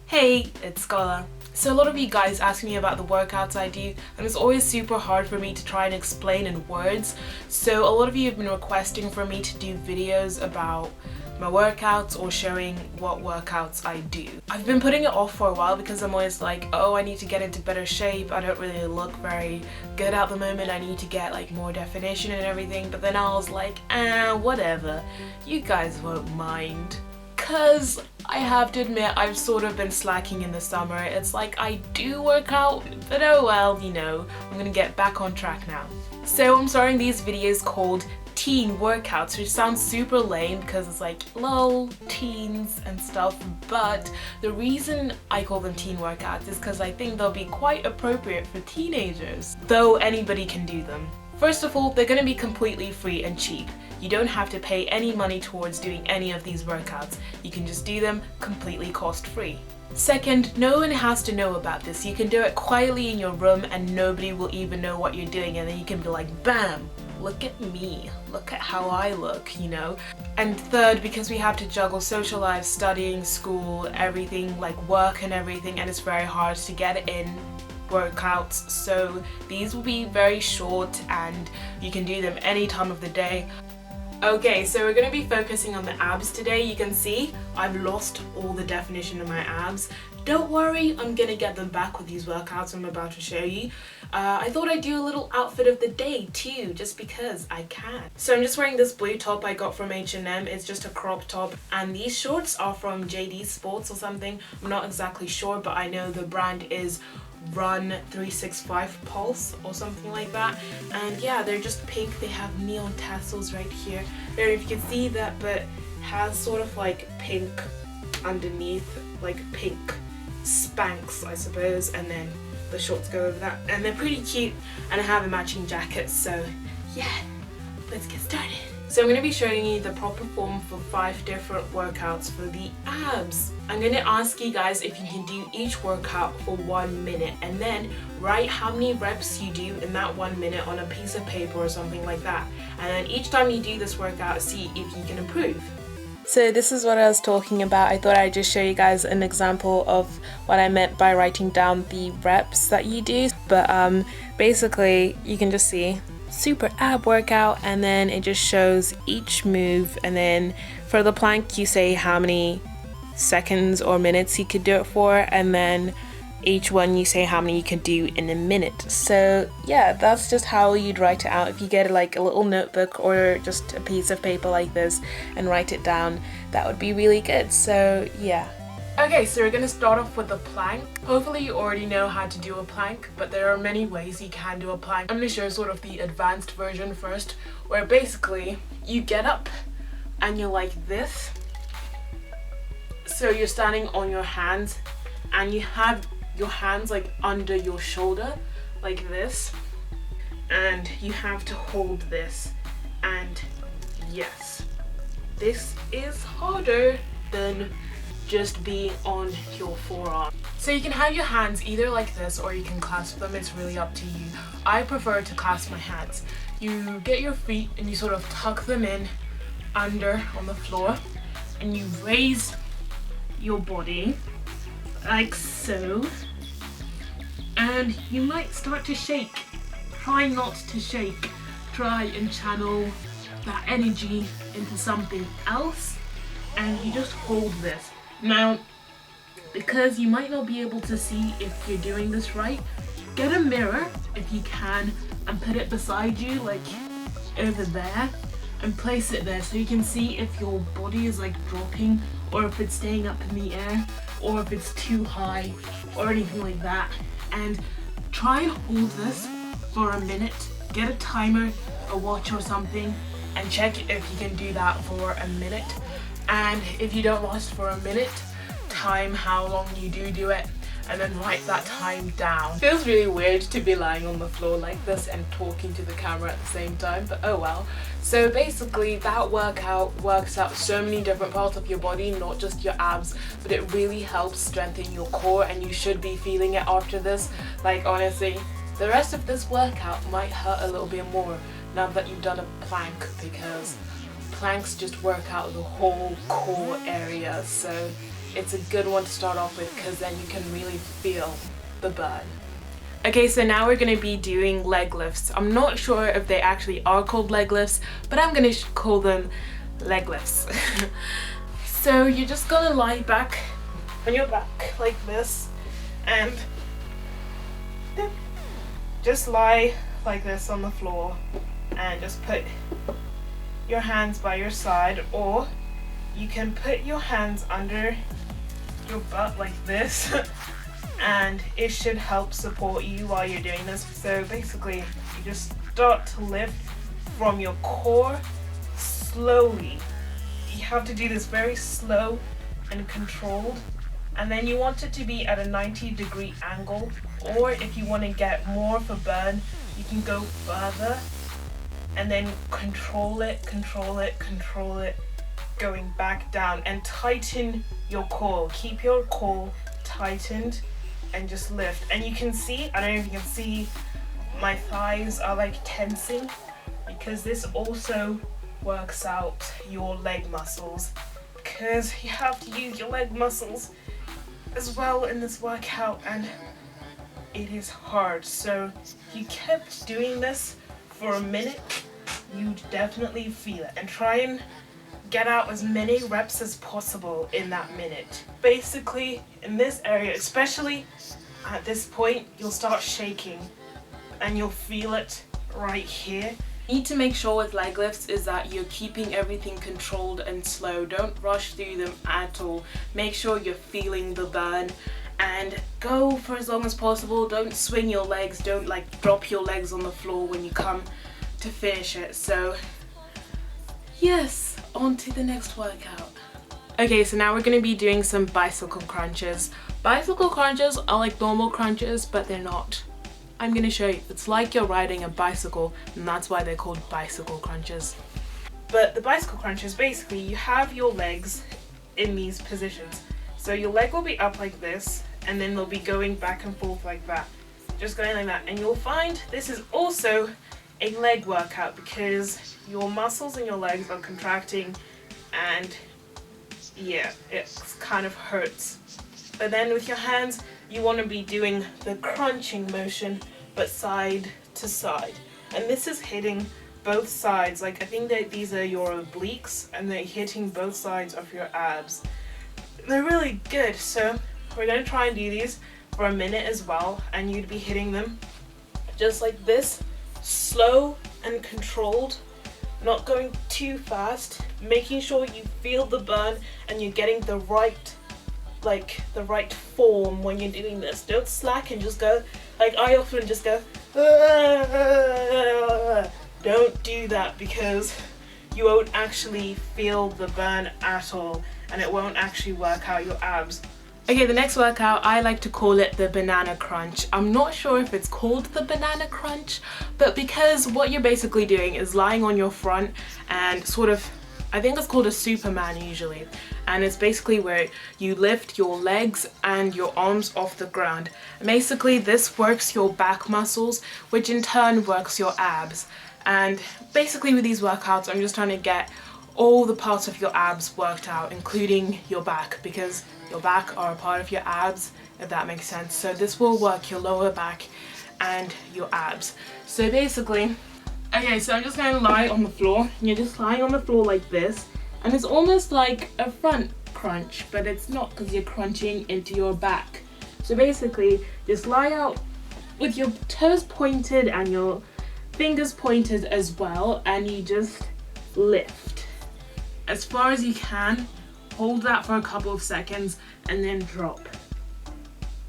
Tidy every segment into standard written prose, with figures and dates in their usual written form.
Hey, it's Scola. So a lot of you guys ask me about the workouts I do, and it's always super hard for me to try and explain in words. So a lot of you have been requesting for me to do videos about my workouts or showing what workouts I do. I've been putting it off for a while because I'm always like, oh, I need to get into better shape. I don't really look very good at the moment. I need to get like more definition and everything. But then I was like, whatever. You guys won't mind. Because I have to admit, I've sort of been slacking in the summer. It's like I do work out, but oh well, you know, I'm gonna get back on track now. So I'm starting these videos called teen workouts, which sounds super lame because it's like lol, teens and stuff, but the reason I call them teen workouts is because I think they'll be quite appropriate for teenagers, though anybody can do them. First of all, they're going to be completely free and cheap. You don't have to pay any money towards doing any of these workouts. You can just do them completely cost-free. Second, no one has to know about this. You can do it quietly in your room and nobody will even know what you're doing, and then you can be like, bam, look at me, look at how I look, you know? And third, because we have to juggle social life, studying, school, everything, like work and everything, and it's very hard to get in workouts, so these will be very short and you can do them any time of the day. Okay, so we're going to be focusing on the abs today. You can see I've lost all the definition of my abs. Don't worry, I'm going to get them back with these workouts I'm about to show you. I thought I'd do a little outfit of the day too, just because I can. So I'm just wearing this blue top I got from H&M. It's just a crop top, and these shorts are from JD Sports or something. I'm not exactly sure, but I know the brand is Run 365 Pulse or something like that, and yeah, they're just pink. They have neon tassels right here. I don't know if you can see that, but has sort of like pink underneath, like pink Spanx I suppose, and then the shorts go over that, and they're pretty cute, and I have a matching jacket, so yeah, let's get started. So I'm going to be showing you the proper form for 5 different workouts for the abs. I'm going to ask you guys if you can do each workout for 1 minute, and then write how many reps you do in that 1 minute on a piece of paper or something like that. And then each time you do this workout, see if you can improve. So this is what I was talking about. I thought I'd just show you guys an example of what I meant by writing down the reps that you do. But basically, you can just see super ab workout, and then it just shows each move, and then for the plank you say how many seconds or minutes you could do it for, and then each one you say how many you could do in a minute. So yeah, that's just how you'd write it out. If you get like a little notebook or just a piece of paper like this and write it down, that would be really good. So yeah. Okay, so we're going to start off with the plank. Hopefully you already know how to do a plank, but there are many ways you can do a plank. I'm going to show sort of the advanced version first, where basically you get up and you're like this. So you're standing on your hands and you have your hands like under your shoulder like this, and you have to hold this, and yes, this is harder than just being on your forearm. So you can have your hands either like this or you can clasp them. It's really up to you. I prefer to clasp my hands. You get your feet and you sort of tuck them in under on the floor, and you raise your body like so, and you might start to shake. Try not to shake. Try and channel that energy into something else, and you just hold this. Now, because you might not be able to see if you're doing this right, get a mirror if you can and put it beside you, like over there, and place it there so you can see if your body is like dropping, or if it's staying up in the air, or if it's too high or anything like that. And try and hold this for a minute. Get a timer, a watch or something, and check if you can do that for a minute. And if you don't last for a minute, time how long you do it, and then write that time down. Feels really weird to be lying on the floor like this and talking to the camera at the same time, but oh well. So basically that workout works out so many different parts of your body, not just your abs, but it really helps strengthen your core, and you should be feeling it after this. Like honestly, the rest of this workout might hurt a little bit more now that you've done a plank, because planks just work out the whole core area. So it's a good one to start off with because then you can really feel the burn. Okay, so now we're going to be doing leg lifts. I'm not sure if they actually are called leg lifts, but I'm going to call them leg lifts. So you're just going to lie back on your back like this and just lie like this on the floor and just put your hands by your side, or you can put your hands under your butt like this and it should help support you while you're doing this. So basically you just start to lift from your core slowly. You have to do this very slow and controlled, and then you want it to be at a 90-degree angle, or if you want to get more of a burn you can go further and then control it, going back down, and tighten your core. Keep your core tightened and just lift. And you can see, I don't know if you can see, my thighs are like tensing because this also works out your leg muscles, because you have to use your leg muscles as well in this workout and it is hard. So if you kept doing this for a minute, you'd definitely feel it, and try and get out as many reps as possible in that minute. Basically in this area, especially at this point, you'll start shaking and you'll feel it right here. You need to make sure with leg lifts is that you're keeping everything controlled and slow. Don't rush through them at all. Make sure you're feeling the burn and go for as long as possible. Don't swing your legs, don't like drop your legs on the floor when you come to finish it. So yes, on to the next workout. Okay, so now we're going to be doing some bicycle crunches. Bicycle crunches are like normal crunches, but they're not. I'm going to show you. It's like you're riding a bicycle, and that's why they're called bicycle crunches. But the bicycle crunches, basically you have your legs in these positions. So your leg will be up like this, and then they'll be going back and forth like that. Just going like that. And you'll find this is also a leg workout because your muscles in your legs are contracting and yeah, it kind of hurts. But then with your hands, you want to be doing the crunching motion, but side to side. And this is hitting both sides. Like I think that these are your obliques and they're hitting both sides of your abs. They're really good. So we're going to try and do these for a minute as well, and you'd be hitting them just like this, slow and controlled, not going too fast, making sure you feel the burn and you're getting the right form when you're doing this. Don't slack and just go, like I often just go, don't do that because you won't actually feel the burn at all and it won't actually work out your abs. Okay, the next workout, I like to call it the banana crunch. I'm not sure if it's called the banana crunch, but because what you're basically doing is lying on your front and sort of, I think it's called a Superman usually. And it's basically where you lift your legs and your arms off the ground. And basically this works your back muscles, which in turn works your abs. And basically with these workouts, I'm just trying to get all the parts of your abs worked out, including your back, because your back are a part of your abs, if that makes sense. So this will work your lower back and your abs. So basically, okay, so I'm just going to lie on the floor. And you're just lying on the floor like this. And it's almost like a front crunch, but it's not because you're crunching into your back. So basically, just lie out with your toes pointed and your fingers pointed as well, and you just lift as far as you can. Hold that for a couple of seconds and then drop.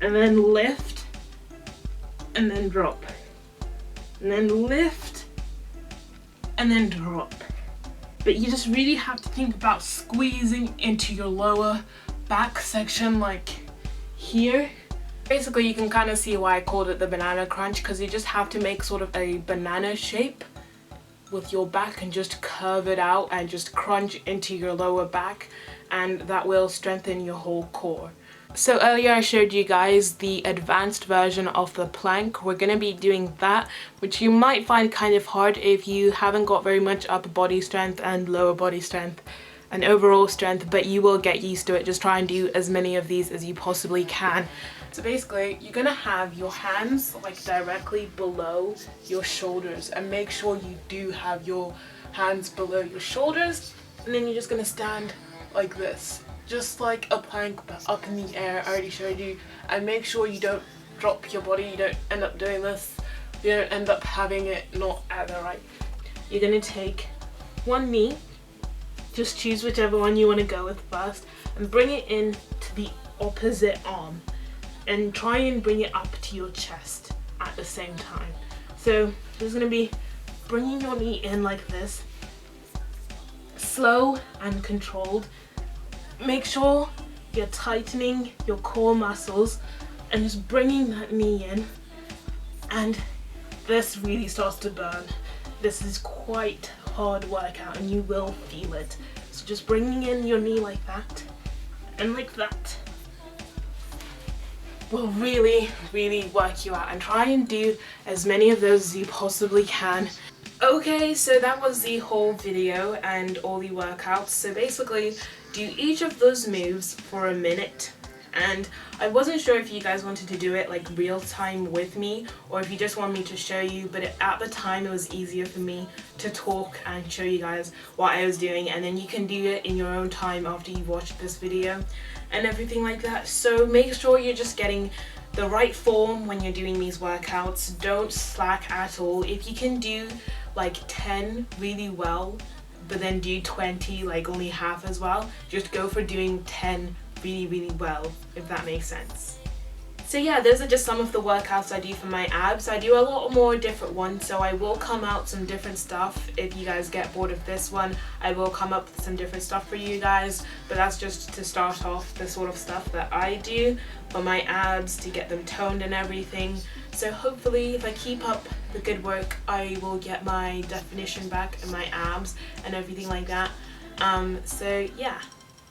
And then lift and then drop. And then lift and then drop. But you just really have to think about squeezing into your lower back section, like here. Basically, you can kind of see why I called it the banana crunch, because you just have to make sort of a banana shape with your back and just curve it out and just crunch into your lower back, and that will strengthen your whole core. So earlier I showed you guys the advanced version of the plank. We're going to be doing that, which you might find kind of hard if you haven't got very much upper body strength and lower body strength and overall strength, but you will get used to it. Just try and do as many of these as you possibly can. So basically, you're gonna have your hands like directly below your shoulders, and make sure you do have your hands below your shoulders, and then you're just gonna stand like this, just like a plank but up in the air. I already showed you. And make sure you don't drop your body, you don't end up doing this, you don't end up having it not at the right. You're gonna take one knee, just choose whichever one you want to go with first, and bring it in to the opposite arm, and try and bring it up to your chest at the same time. So this is going to be bringing your knee in like this, slow and controlled. Make sure you're tightening your core muscles and just bringing that knee in, and this really starts to burn. This is quite hard workout and you will feel it. So just bringing in your knee like that and like that will really work you out, and try and do as many of those as you possibly can. Okay, so that was the whole video and all the workouts. So basically, do each of those moves for a minute, and I wasn't sure if you guys wanted to do it like real time with me or if you just want me to show you, but at the time it was easier for me to talk and show you guys what I was doing, and then you can do it in your own time after you've watched this video and everything like that. So make sure you're just getting the right form when you're doing these workouts. Don't slack at all. If you can do like 10 really well, but then do 20 like only half as well, just go for doing 10 really well, if that makes sense. So yeah, those are just some of the workouts I do for my abs. I do a lot more different ones, so I will come out some different stuff. If you guys get bored of this one, I will come up with some different stuff for you guys, but that's just to start off the sort of stuff that I do for my abs to get them toned and everything. So hopefully if I keep up the good work, I will get my definition back and my abs and everything like that. So yeah.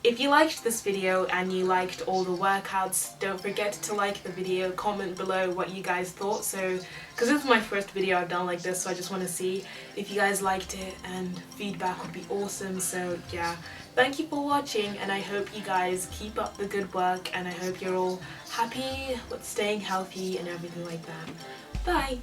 If you liked this video and you liked all the workouts, don't forget to like the video, comment below what you guys thought. So, because this is my first video I've done like this, so I just want to see if you guys liked it, and feedback would be awesome. So yeah, thank you for watching, and I hope you guys keep up the good work, and I hope you're all happy with staying healthy and everything like that. Bye!